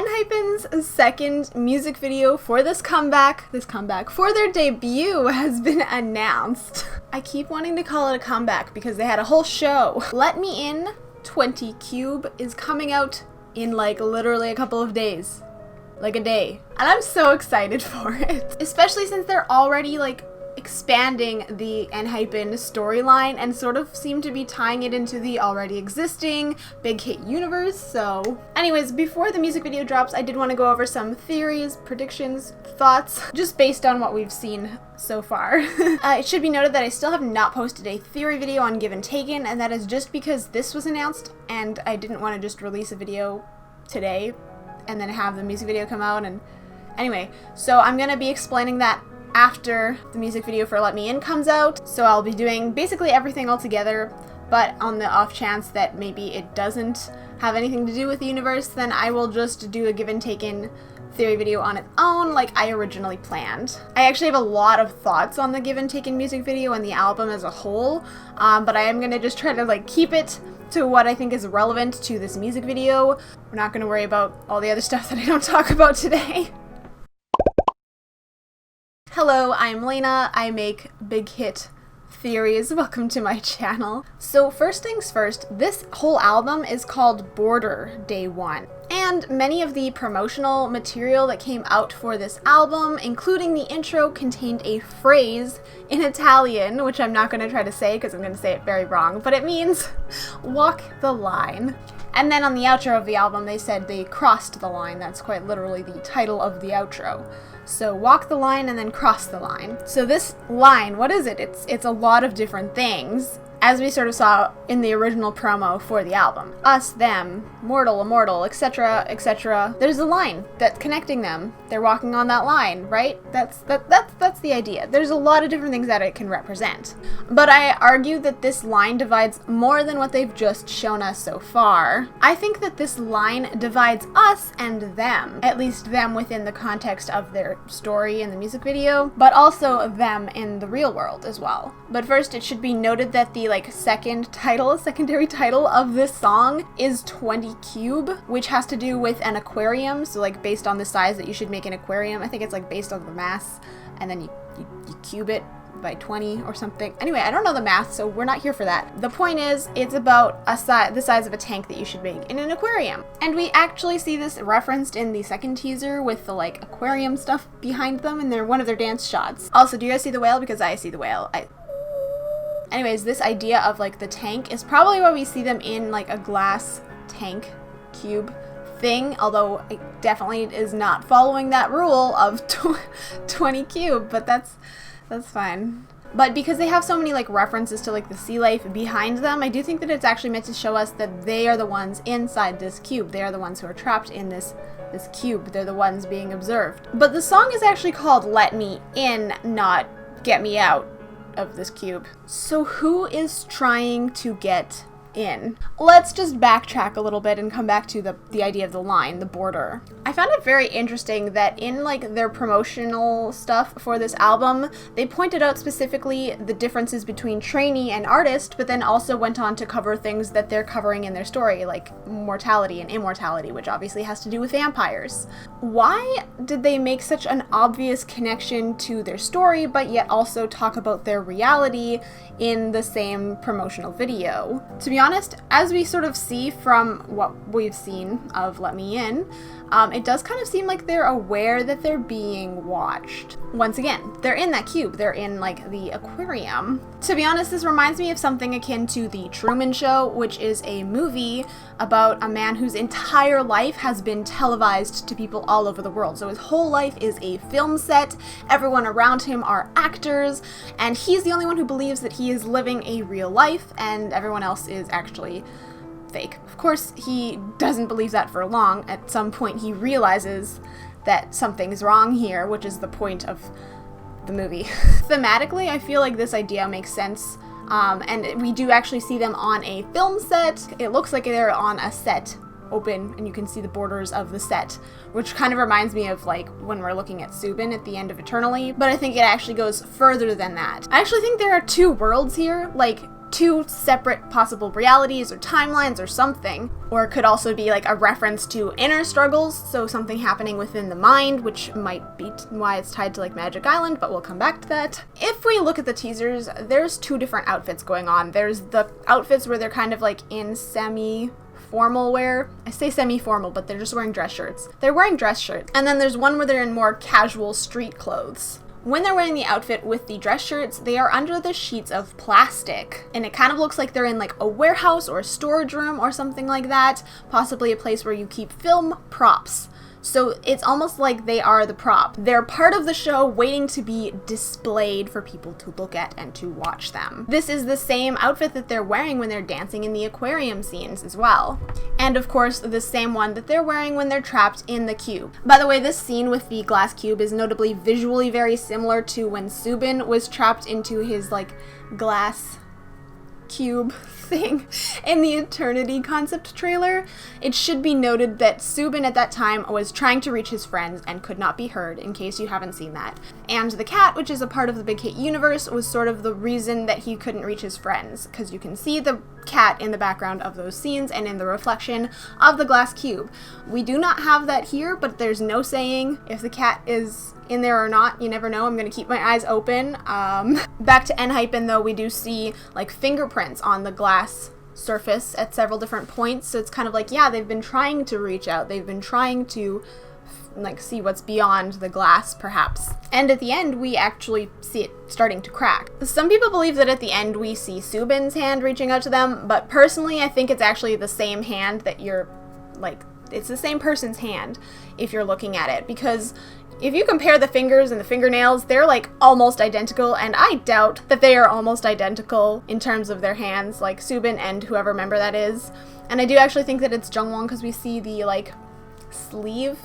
Enhypen's second music video for this comeback, for their debut has been announced. I keep wanting to call it a comeback because they had a whole show. Let Me In 20 Cube is coming out in like literally a couple of days. Like a day. And I'm so excited for it. Especially since they're already like expanding the Enhypen storyline and sort of seem to be tying it into the already existing Bighit universe. So anyways, before the music video drops, I did want to go over some theories, predictions, thoughts, just based on what we've seen so far. It should be noted that I still have not posted a theory video on Given Taken, and that is just because this was announced and I didn't want to just release a video today and then have the music video come out. And anyway, so I'm gonna be explaining that after the music video for Let Me In comes out. So I'll be doing basically everything all together, but on the off chance that maybe it doesn't have anything to do with the universe, then I will just do a Given Taken theory video on its own like I originally planned. I actually have a lot of thoughts on the Given Taken music video and the album as a whole, but I am gonna just try to like keep it to what I think is relevant to this music video. We're not gonna worry about all the other stuff that I don't talk about today. Hello, I'm Lena. I make Bighit theories. Welcome to my channel. So first things first, this whole album is called Border Day 1. And many of the promotional material that came out for this album, including the intro, contained a phrase in Italian, which I'm not going to try to say because I'm going to say it very wrong, but it means walk the line. And then on the outro of the album, they said they crossed the line. That's quite literally the title of the outro. So walk the line and then cross the line. So this line, what is it? It's a lot of different things, as we sort of saw in the original promo for the album. Us, them, mortal, immortal, etc., etc. There's a line that's connecting them. They're walking on that line, right? That's the idea. There's a lot of different things that it can represent. But I argue that this line divides more than what they've just shown us so far. I think that this line divides us and them, at least them within the context of their story in the music video, but also them in the real world as well. But first, it should be noted that the secondary title of this song is 20 Cube, which has to do with an aquarium, so like based on the size that you should make an aquarium. I think it's like based on the mass, and then you cube it by 20 or something. Anyway, I don't know the math, so we're not here for that. The point is, it's about the size of a tank that you should make in an aquarium. And we actually see this referenced in the second teaser with the like aquarium stuff behind them in one of their dance shots. Also, do you guys see the whale? Because I see the whale. Anyways, this idea of like the tank is probably why we see them in like a glass tank cube thing, although it definitely is not following that rule of 20 cube, but that's fine. But because they have so many like references to like the sea life behind them, I do think that it's actually meant to show us that they are the ones inside this cube. They are the ones who are trapped in this cube. They're the ones being observed. But the song is actually called Let Me In, not Get Me Out of this cube. So who is trying to get in? Let's just backtrack a little bit and come back to the idea of the line, the border. I found it very interesting that in like their promotional stuff for this album, they pointed out specifically the differences between trainee and artist, but then also went on to cover things that they're covering in their story, like mortality and immortality, which obviously has to do with vampires. Why did they make such an obvious connection to their story, but yet also talk about their reality in the same promotional video? To be honest, as we sort of see from what we've seen of Let Me In, it does kind of seem like they're aware that they're being watched. Once again, they're in that cube. They're in like the aquarium. To be honest, this reminds me of something akin to The Truman Show, which is a movie about a man whose entire life has been televised to people all over the world. So his whole life is a film set. Everyone around him are actors, and he's the only one who believes that he is living a real life, and everyone else is actually fake. Of course, he doesn't believe that for long. At some point, he realizes that something's wrong here, which is the point of the movie. Thematically, I feel like this idea makes sense, and we do actually see them on a film set. It looks like they're on a set open, and you can see the borders of the set, which kind of reminds me of like when we're looking at Subin at the end of Eternally, but I think it actually goes further than that. I actually think there are two worlds here. Like, two separate possible realities or timelines or something. Or it could also be like a reference to inner struggles, so something happening within the mind, which might be why it's tied to like Magic Island, but we'll come back to that. If we look at the teasers, there's two different outfits going on. There's the outfits where they're kind of like in semi-formal wear. I say semi-formal, but they're just wearing dress shirts. They're wearing dress shirts. And then there's one where they're in more casual street clothes. When they're wearing the outfit with the dress shirts, they are under the sheets of plastic. And it kind of looks like they're in like a warehouse or a storage room or something like that. Possibly a place where you keep film props. So it's almost like they are the prop. They're part of the show waiting to be displayed for people to look at and to watch them. This is the same outfit that they're wearing when they're dancing in the aquarium scenes as well. And of course, the same one that they're wearing when they're trapped in the cube. By the way, this scene with the glass cube is notably visually very similar to when Subin was trapped into his like glass cube thing in the Eternity concept trailer. It should be noted that Subin at that time was trying to reach his friends and could not be heard, in case you haven't seen that. And the cat, which is a part of the Bighit universe, was sort of the reason that he couldn't reach his friends, because you can see the cat in the background of those scenes and in the reflection of the glass cube. We do not have that here, but there's no saying if the cat is in there or not. You never know. I'm going to keep my eyes open. Back to Enhypen though, we do see like fingerprints on the glass surface at several different points, so it's kind of like, yeah, they've been trying to reach out. They've been trying to like see what's beyond the glass, perhaps. And at the end, we actually see it starting to crack. Some people believe that at the end we see Subin's hand reaching out to them, but personally I think it's actually the same hand that you're like, it's the same person's hand if you're looking at it, because if you compare the fingers and the fingernails, they're like almost identical, and I doubt that they are almost identical in terms of their hands, like Subin and whoever member that is. And I do actually think that it's Jungwon, because we see the like sleeve.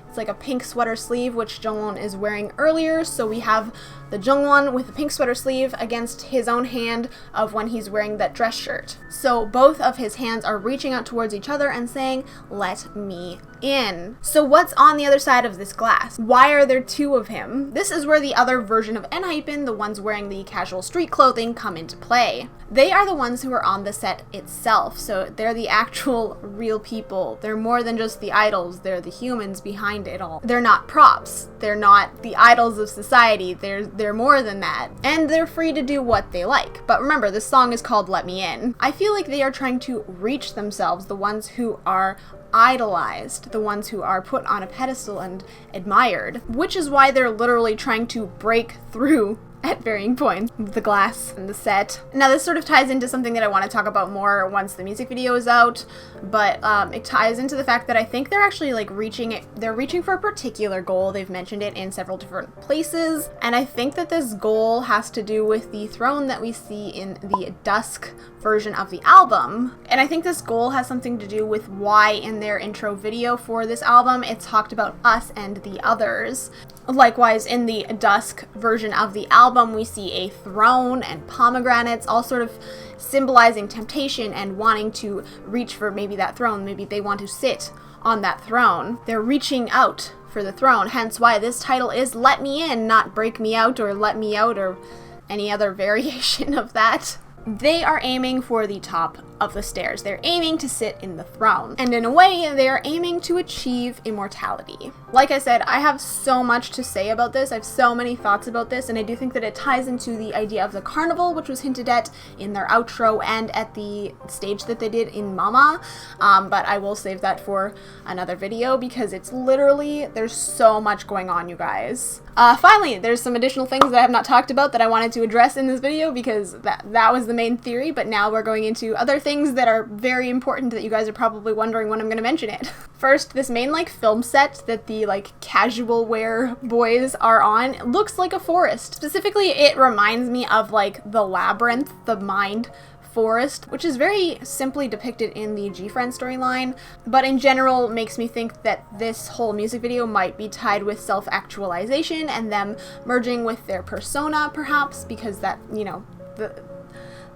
It's like a pink sweater sleeve, which Jungwon is wearing earlier, so we have the Jungwon with the pink sweater sleeve against his own hand of when he's wearing that dress shirt. So both of his hands are reaching out towards each other and saying, "Let me in." So what's on the other side of this glass? Why are there two of him? This is where the other version of Enhypen, the ones wearing the casual street clothing, come into play. They are the ones who are on the set itself, so they're the actual real people. They're more than just the idols, they're the humans behind it all. They're not props. They're not the idols of society. They're more than that. And they're free to do what they like. But remember, this song is called Let Me In. I feel like they are trying to reach themselves, the ones who are idolized, the ones who are put on a pedestal and admired, which is why they're literally trying to break through at varying points the glass and the set. Now this sort of ties into something that I want to talk about more once the music video is out, but it ties into the fact that I think they're actually like they're reaching for a particular goal. They've mentioned it in several different places, and I think that this goal has to do with the throne that we see in the Dusk version of the album. And I think this goal has something to do with why in their intro video for this album it talked about us and the others. Likewise, in the Dusk version of the album, we see a throne and pomegranates, all sort of symbolizing temptation and wanting to reach for maybe that throne. Maybe they want to sit on that throne. They're reaching out for the throne, hence why this title is Let Me In, not Break Me Out or Let Me Out or any other variation of that. They are aiming for the top of the stairs. They're aiming to sit in the throne. And in a way, they are aiming to achieve immortality. Like I said, I have so much to say about this. I have so many thoughts about this, and I do think that it ties into the idea of the carnival, which was hinted at in their outro and at the stage that they did in Mama. But I will save that for another video because it's literally, there's so much going on, you guys. Finally, there's some additional things that I have not talked about that I wanted to address in this video because that was the main theory, but now we're going into other things that are very important that you guys are probably wondering when I'm going to mention it. First, this main like film set that the like casual wear boys are on looks like a forest. Specifically, it reminds me of like the Labyrinth, the Mind forest, which is very simply depicted in the G-Friend storyline, but in general makes me think that this whole music video might be tied with self-actualization and them merging with their persona, perhaps, because that, you know,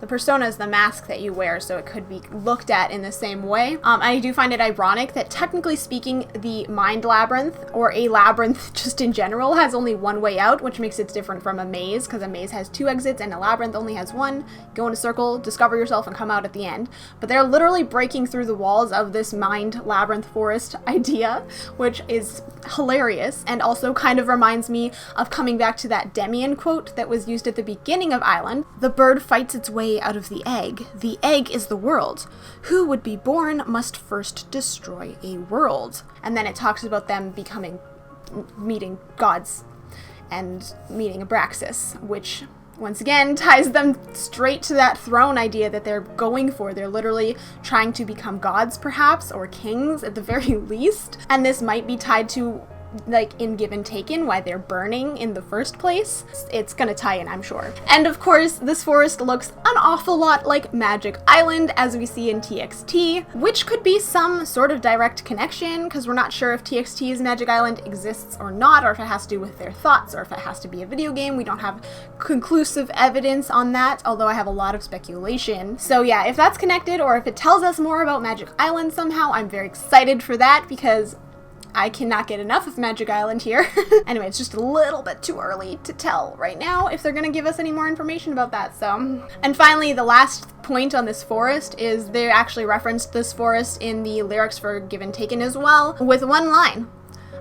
The persona is the mask that you wear, so it could be looked at in the same way. I do find it ironic that technically speaking, the mind labyrinth, or a labyrinth just in general, has only one way out, which makes it different from a maze, because a maze has 2 exits and a labyrinth only has 1. Go in a circle, discover yourself, and come out at the end. But they're literally breaking through the walls of this mind labyrinth forest idea, which is hilarious, and also kind of reminds me of coming back to that Demian quote that was used at the beginning of Island. The bird fights its way out of the egg. The egg is the world. Who would be born must first destroy a world. And then it talks about them meeting gods and meeting Abraxas, which once again ties them straight to that throne idea that they're going for. They're literally trying to become gods, perhaps, or kings at the very least. And this might be tied to, like, in Given Taken, why they're burning in the first place. It's gonna tie in, I'm sure. And of course, this forest looks an awful lot like Magic Island, as we see in TXT, which could be some sort of direct connection, because we're not sure if TXT's Magic Island exists or not, or if it has to do with their thoughts, or if it has to be a video game. We don't have conclusive evidence on that, although I have a lot of speculation. So yeah, if that's connected, or if it tells us more about Magic Island somehow, I'm very excited for that, because I cannot get enough of Magic Island here. Anyway, it's just a little bit too early to tell right now if they're gonna give us any more information about that, so. And finally, the last point on this forest is they actually referenced this forest in the lyrics for Given Taken as well, with one line.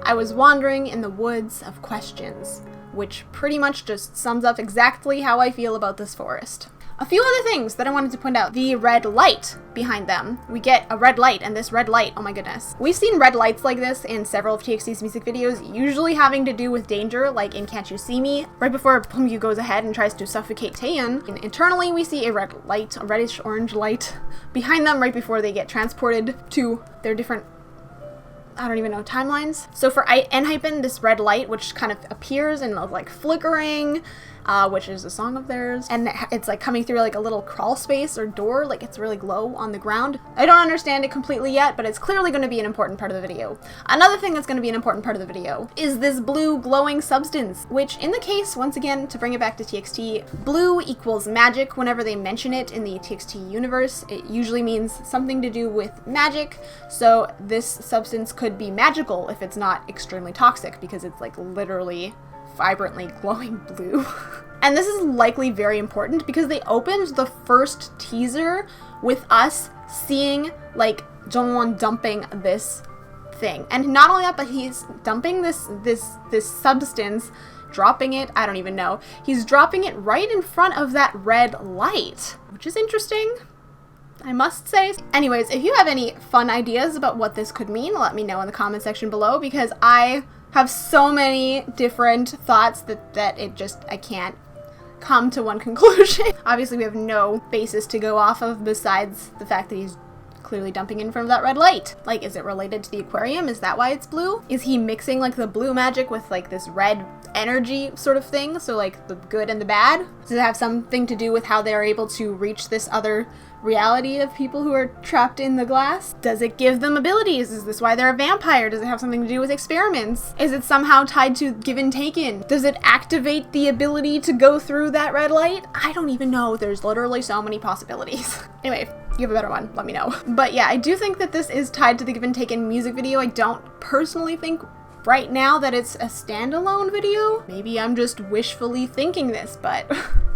I was wandering in the woods of questions, which pretty much just sums up exactly how I feel about this forest. A few other things that I wanted to point out. The red light behind them. We get a red light, and this red light, oh my goodness. We've seen red lights like this in several of TXT's music videos, usually having to do with danger, like in Can't You See Me, right before Pumyu goes ahead and tries to suffocate Taeyeon. And internally, we see a red light, a reddish-orange light, behind them right before they get transported to their different, I don't even know, timelines. So for Enhypen, this red light, which kind of appears and like flickering, which is a song of theirs, and it's like coming through like a little crawl space or door, like it's really low on the ground. I don't understand it completely yet, but it's clearly going to be an important part of the video. Another thing that's going to be an important part of the video is this blue glowing substance, which in the case, once again, to bring it back to TXT, blue equals magic. Whenever they mention it in the TXT universe, it usually means something to do with magic, so this substance could be magical if it's not extremely toxic, because it's like literally vibrantly glowing blue. And this is likely very important because they opened the first teaser with us seeing like Jongwon dumping this thing. And not only that, but he's dumping this substance, dropping it, I don't even know. He's dropping it right in front of that red light, which is interesting, I must say. Anyways, if you have any fun ideas about what this could mean, let me know in the comment section below, because I have so many different thoughts that I can't come to one conclusion. Obviously, we have no basis to go off of besides the fact that he's clearly dumping in front of that red light. Like, is it related to the aquarium? Is that why it's blue? Is he mixing like the blue magic with like this red energy sort of thing? So like the good and the bad? Does it have something to do with how they're able to reach this other reality of people who are trapped in the glass? Does it give them abilities? Is this why they're a vampire? Does it have something to do with experiments? Is it somehow tied to Given Taken? Does it activate the ability to go through that red light? I don't even know. There's literally so many possibilities. Anyway, if you have a better one, let me know. But yeah, I do think that this is tied to the Given Taken music video. I don't personally think right now that it's a standalone video. Maybe I'm just wishfully thinking this, but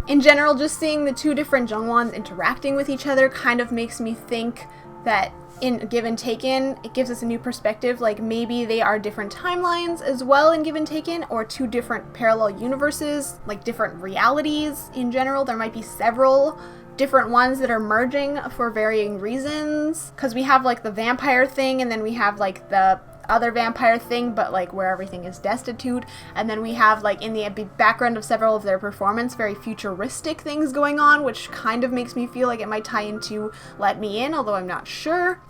in general, just seeing the two different Jongwons interacting with each other kind of makes me think that in Given Taken, it gives us a new perspective, like maybe they are different timelines as well in Given Taken, or two different parallel universes, like different realities in general. There might be several different ones that are merging for varying reasons, because we have like the vampire thing, and then we have like the other vampire thing, but like where everything is destitute, and then we have like in the background of several of their performance very futuristic things going on, which kind of makes me feel like it might tie into Let Me In, although I'm not sure.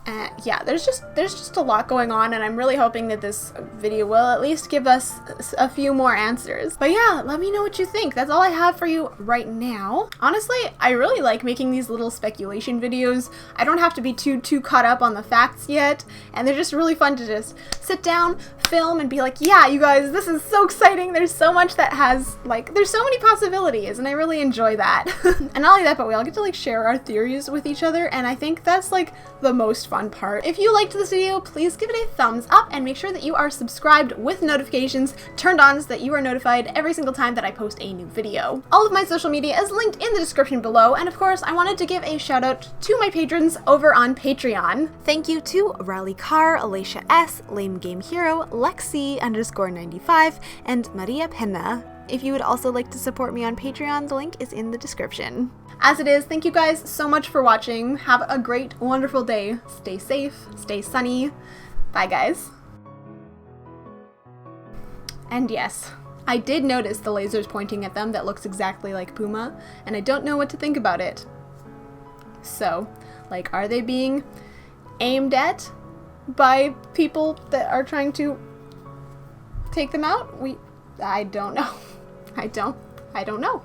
Yeah, there's just a lot going on, and I'm really hoping that this video will at least give us a few more answers. But yeah, let me know what you think. That's all I have for you right now. Honestly, I really like making these little speculation videos. I don't have to be too caught up on the facts yet, and they're just really fun to just sit down, film, and be like, yeah, you guys, this is so exciting. There's so much that has, like, there's so many possibilities, and I really enjoy that. And not only that, but we all get to, like, share our theories with each other, and I think that's, like, the most fun part. If you liked this video, please give it a thumbs up, and make sure that you are subscribed with notifications turned on so that you are notified every single time that I post a new video. All of my social media is linked in the description below, and of course, I wanted to give a shout out to my patrons over on Patreon. Thank you to Riley Carr, Alicia S, Lame Game Hero, Lexi_95, and Maria Pena. If you would also like to support me on Patreon, the link is in the description. As it is, thank you guys so much for watching. Have a great, wonderful day. Stay safe, stay sunny. Bye, guys. And yes, I did notice the lasers pointing at them that looks exactly like Puma, and I don't know what to think about it. So, like, are they being aimed at by people that are trying to take them out? I don't know. I don't know.